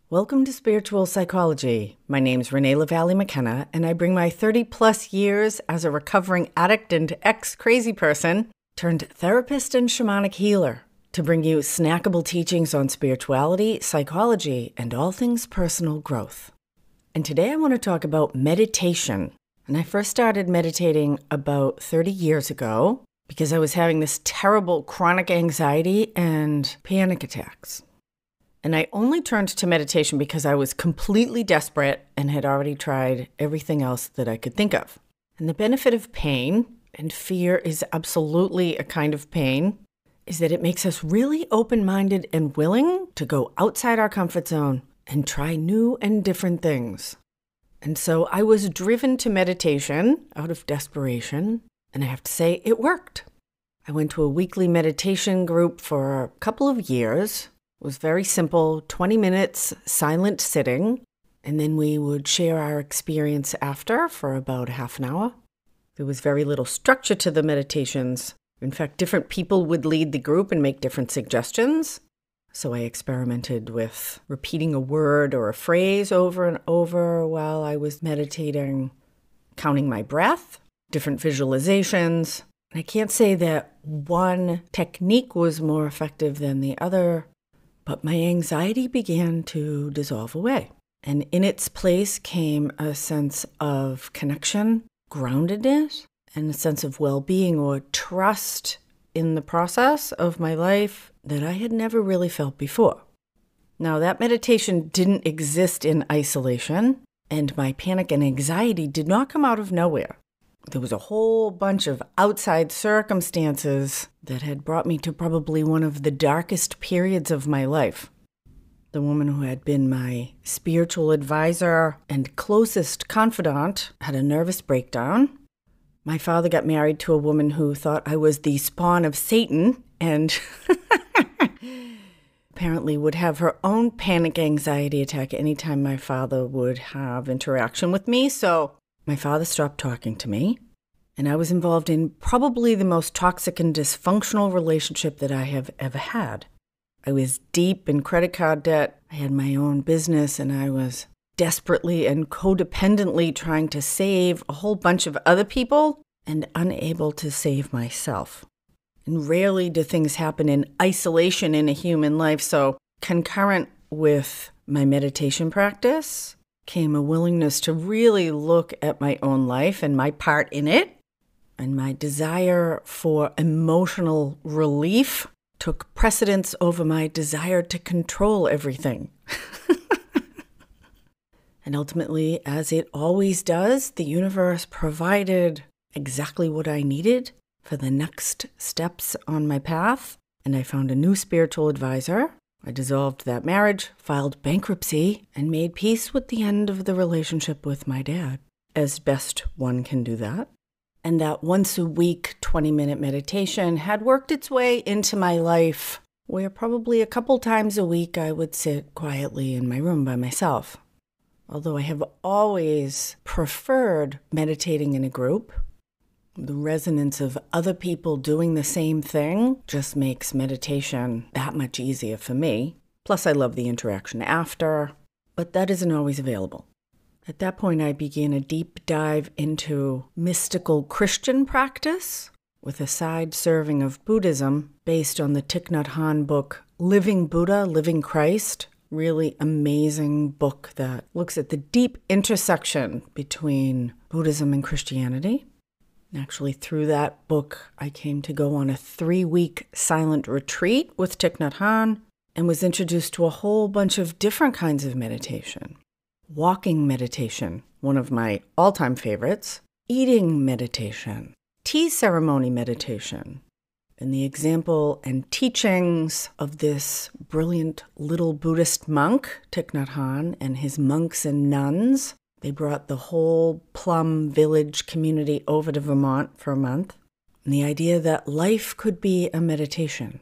Welcome to Spiritual Psychology. My name's Renee McKenna, and I bring my 30-plus years as a recovering addict and ex-crazy person turned therapist and shamanic healer to bring you snackable teachings on spirituality, psychology, and all things personal growth. And today I want to talk about meditation. And I first started meditating about 30 years ago because I was having this terrible chronic anxiety and panic attacks. And I only turned to meditation because I was completely desperate and had already tried everything else that I could think of. And the benefit of pain, and fear is absolutely a kind of pain, is that it makes us really open-minded and willing to go outside our comfort zone and try new and different things. And so I was driven to meditation out of desperation, and I have to say it worked. I went to a weekly meditation group for a couple of years. It was very simple, 20 minutes, silent sitting, and then we would share our experience after for about half an hour. There was very little structure to the meditations. In fact, different people would lead the group and make different suggestions. So I experimented with repeating a word or a phrase over and over while I was meditating, counting my breath, different visualizations. And I can't say that one technique was more effective than the other, but my anxiety began to dissolve away. And in its place came a sense of connection, groundedness, and a sense of well-being or trust in the process of my life that I had never really felt before. Now, that meditation didn't exist in isolation, and my panic and anxiety did not come out of nowhere. There was a whole bunch of outside circumstances that had brought me to probably one of the darkest periods of my life. The woman who had been my spiritual advisor and closest confidant had a nervous breakdown. My father got married to a woman who thought I was the spawn of Satan and apparently would have her own panic anxiety attack anytime my father would have interaction with me. So my father stopped talking to me, and I was involved in probably the most toxic and dysfunctional relationship that I have ever had. I was deep in credit card debt. I had my own business, and I was desperately and codependently trying to save a whole bunch of other people and unable to save myself. And rarely do things happen in isolation in a human life, so concurrent with my meditation practice came a willingness to really look at my own life and my part in it. And my desire for emotional relief took precedence over my desire to control everything. And ultimately, as it always does, the universe provided exactly what I needed for the next steps on my path. And I found a new spiritual advisor. I dissolved that marriage, filed bankruptcy, and made peace with the end of the relationship with my dad, as best one can do that. And that once-a-week 20-minute meditation had worked its way into my life, where probably a couple times a week I would sit quietly in my room by myself. Although I have always preferred meditating in a group, the resonance of other people doing the same thing just makes meditation that much easier for me. Plus, I love the interaction after, but that isn't always available. At that point, I began a deep dive into mystical Christian practice with a side serving of Buddhism based on the Thich Nhat Hanh book, Living Buddha, Living Christ. Really amazing book that looks at the deep intersection between Buddhism and Christianity. Actually, through that book, I came to go on a 3-week silent retreat with Thich Nhat Hanh and was introduced to a whole bunch of different kinds of meditation. Walking meditation, one of my all-time favorites. Eating meditation. Tea ceremony meditation. And the example and teachings of this brilliant little Buddhist monk, Thich Nhat Hanh, and his monks and nuns. They brought the whole Plum Village community over to Vermont for a month. And the idea that life could be a meditation,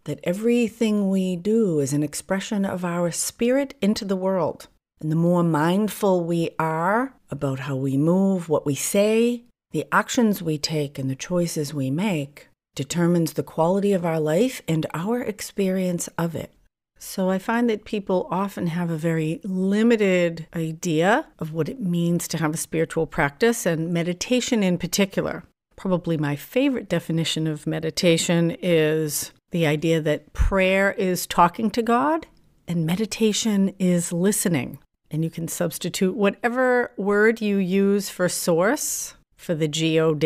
that everything we do is an expression of our spirit into the world. And the more mindful we are about how we move, what we say, the actions we take, and the choices we make, determines the quality of our life and our experience of it. So I find that people often have a very limited idea of what it means to have a spiritual practice, and meditation in particular. Probably my favorite definition of meditation is the idea that prayer is talking to God and meditation is listening. And you can substitute whatever word you use for source for the God.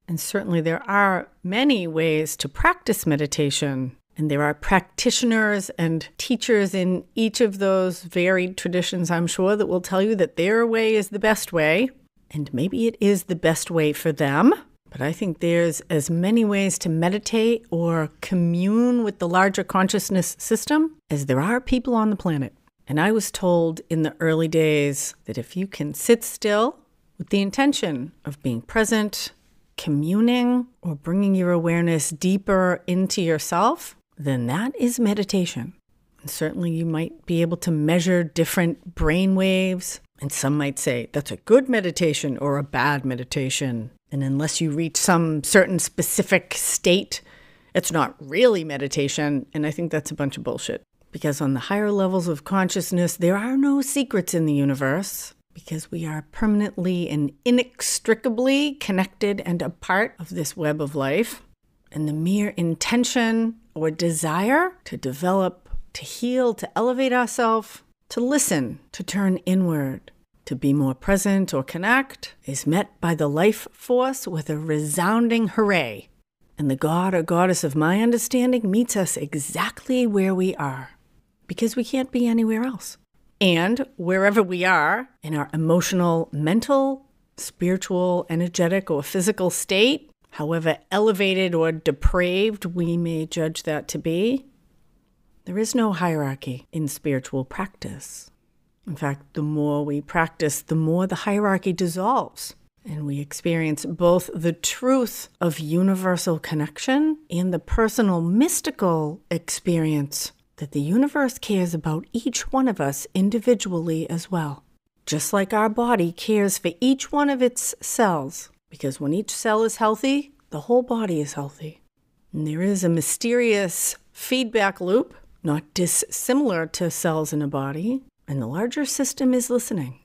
And certainly there are many ways to practice meditation. And there are practitioners and teachers in each of those varied traditions, I'm sure, that will tell you that their way is the best way. And maybe it is the best way for them. But I think there's as many ways to meditate or commune with the larger consciousness system as there are people on the planet. And I was told in the early days that if you can sit still with the intention of being present, communing, or bringing your awareness deeper into yourself, then that is meditation. And certainly you might be able to measure different brain waves. And some might say that's a good meditation or a bad meditation. And unless you reach some certain specific state, it's not really meditation. And I think that's a bunch of bullshit. Because on the higher levels of consciousness, there are no secrets in the universe. Because we are permanently and inextricably connected and a part of this web of life. And the mere intention or desire to develop, to heal, to elevate ourselves, to listen, to turn inward, to be more present or connect is met by the life force with a resounding hooray. And the God or goddess of my understanding meets us exactly where we are, because we can't be anywhere else. And wherever we are in our emotional, mental, spiritual, energetic, or physical state, however elevated or depraved we may judge that to be, there is no hierarchy in spiritual practice. In fact, the more we practice, the more the hierarchy dissolves. And we experience both the truth of universal connection and the personal mystical experience that the universe cares about each one of us individually as well. Just like our body cares for each one of its cells. Because when each cell is healthy, the whole body is healthy. And there is a mysterious feedback loop, not dissimilar to cells in a body. And the larger system is listening.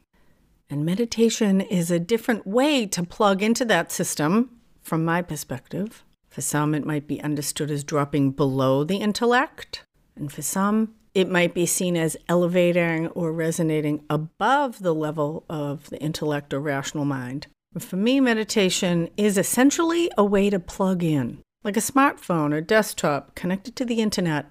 And meditation is a different way to plug into that system, from my perspective. For some, it might be understood as dropping below the intellect. And for some, it might be seen as elevating or resonating above the level of the intellect or rational mind. But for me, meditation is essentially a way to plug in, like a smartphone or desktop connected to the internet.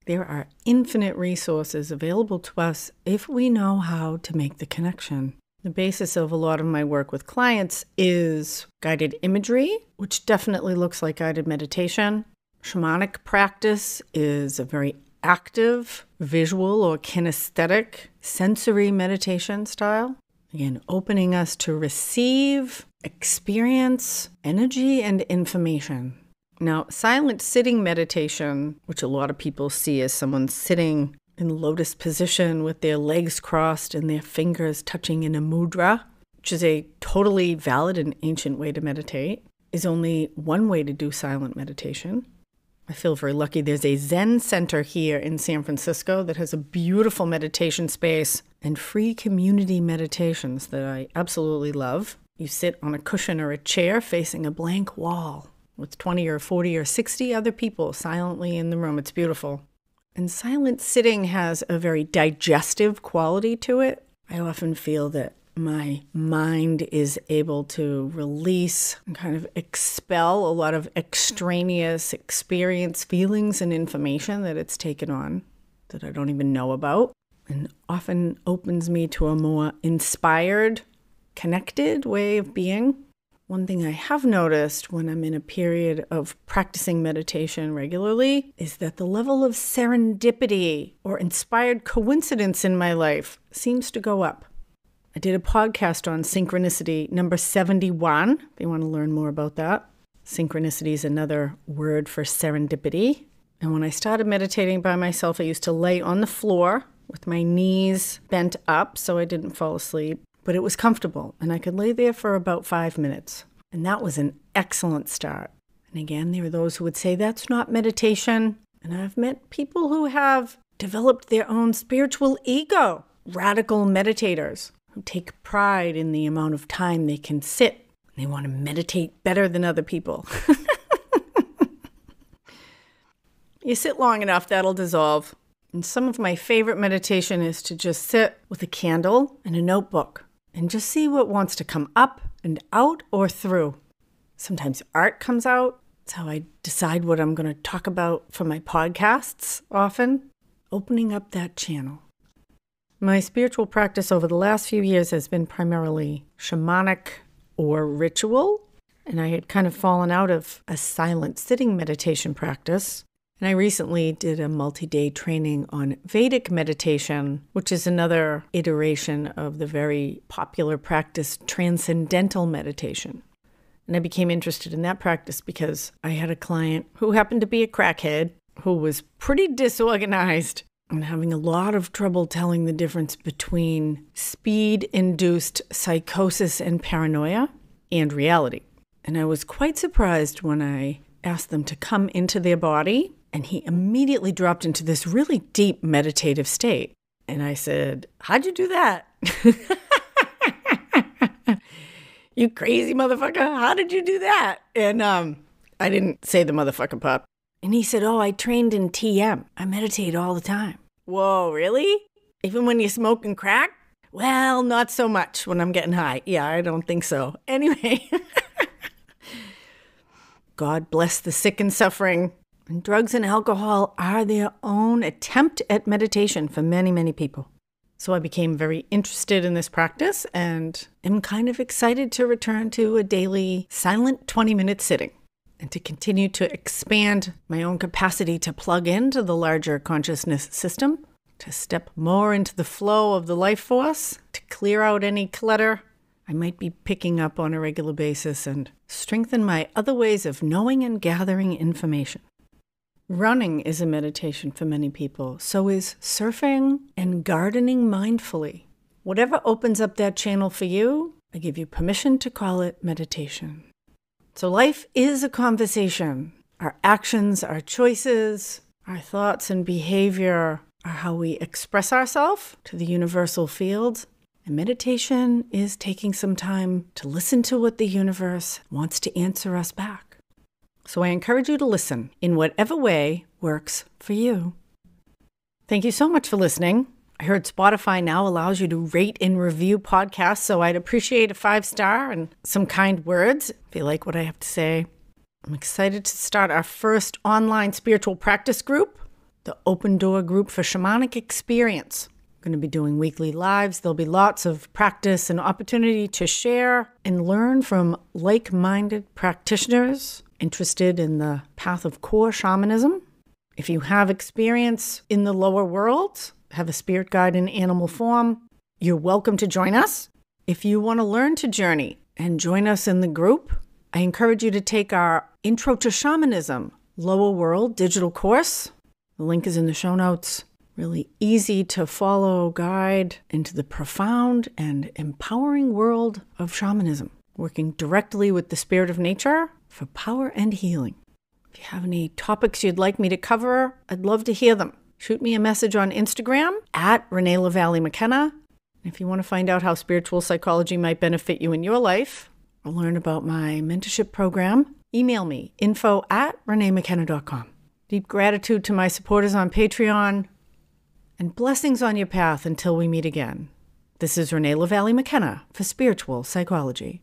There are infinite resources available to us if we know how to make the connection. The basis of a lot of my work with clients is guided imagery, which definitely looks like guided meditation. Shamanic practice is a very active, visual or kinesthetic, sensory meditation style. Again, opening us to receive, experience energy and information. Now, silent sitting meditation, which a lot of people see as someone sitting in lotus position with their legs crossed and their fingers touching in a mudra, which is a totally valid and ancient way to meditate, is only one way to do silent meditation. I feel very lucky. There's a Zen center here in San Francisco that has a beautiful meditation space and free community meditations that I absolutely love. You sit on a cushion or a chair facing a blank wall with 20 or 40 or 60 other people silently in the room. It's beautiful. And silent sitting has a very digestive quality to it. I often feel that my mind is able to release and kind of expel a lot of extraneous experience, feelings, and information that it's taken on that I don't even know about, and often opens me to a more inspired, connected way of being. One thing I have noticed when I'm in a period of practicing meditation regularly is that the level of serendipity or inspired coincidence in my life seems to go up. I did a podcast on synchronicity, number 71, if you want to learn more about that. Synchronicity is another word for serendipity. And when I started meditating by myself, I used to lay on the floor with my knees bent up so I didn't fall asleep. But it was comfortable, and I could lay there for about 5 minutes. And that was an excellent start. And again, there are those who would say that's not meditation. And I've met people who have developed their own spiritual ego, radical meditators who take pride in the amount of time they can sit. They want to meditate better than other people. You sit long enough, that'll dissolve. And some of my favorite meditation is to just sit with a candle and a notebook and just see what wants to come up and out or through. Sometimes art comes out. It's how I decide what I'm going to talk about for my podcasts often. Opening up that channel. My spiritual practice over the last few years has been primarily shamanic or ritual. And I had kind of fallen out of a silent sitting meditation practice. And I recently did a multi-day training on Vedic meditation, which is another iteration of the very popular practice transcendental meditation. And I became interested in that practice because I had a client who happened to be a crackhead who was pretty disorganized and having a lot of trouble telling the difference between speed-induced psychosis and paranoia and reality. And I was quite surprised when I asked them to come into their body. And he immediately dropped into this really deep meditative state. And I said, "How'd you do that?" "You crazy motherfucker. How did you do that?" And I didn't say the motherfucker pup. And he said, "Oh, I trained in TM. I meditate all the time." "Whoa, really? Even when you're smoking crack?" "Well, not so much when I'm getting high." "Yeah, I don't think so." Anyway. God bless the sick and suffering. And drugs and alcohol are their own attempt at meditation for many, many people. So I became very interested in this practice and am kind of excited to return to a daily silent 20-minute sitting and to continue to expand my own capacity to plug into the larger consciousness system, to step more into the flow of the life force, to clear out any clutter I might be picking up on a regular basis and strengthen my other ways of knowing and gathering information. Running is a meditation for many people. So is surfing and gardening mindfully. Whatever opens up that channel for you, I give you permission to call it meditation. So life is a conversation. Our actions, our choices, our thoughts and behavior are how we express ourselves to the universal field. And meditation is taking some time to listen to what the universe wants to answer us back. So I encourage you to listen in whatever way works for you. Thank you so much for listening. I heard Spotify now allows you to rate and review podcasts, so I'd appreciate a 5-star and some kind words if you like what I have to say. I'm excited to start our first online spiritual practice group, the Open Door Group for Shamanic Experience. I'm going to be doing weekly lives. There'll be lots of practice and opportunity to share and learn from like-minded practitioners interested in the path of core shamanism. If you have experience in the lower world, have a spirit guide in animal form, you're welcome to join us. If you want to learn to journey and join us in the group, I encourage you to take our Intro to Shamanism Lower World digital course. The link is in the show notes. Really easy to follow guide into the profound and empowering world of shamanism, working directly with the spirit of nature for power and healing. If you have any topics you'd like me to cover, I'd love to hear them. Shoot me a message on Instagram at Renee McKenna. If you want to find out how spiritual psychology might benefit you in your life or learn about my mentorship program, email me info@reneemckenna.com. Deep gratitude to my supporters on Patreon and blessings on your path until we meet again. This is Renee McKenna for Spiritual Psychology.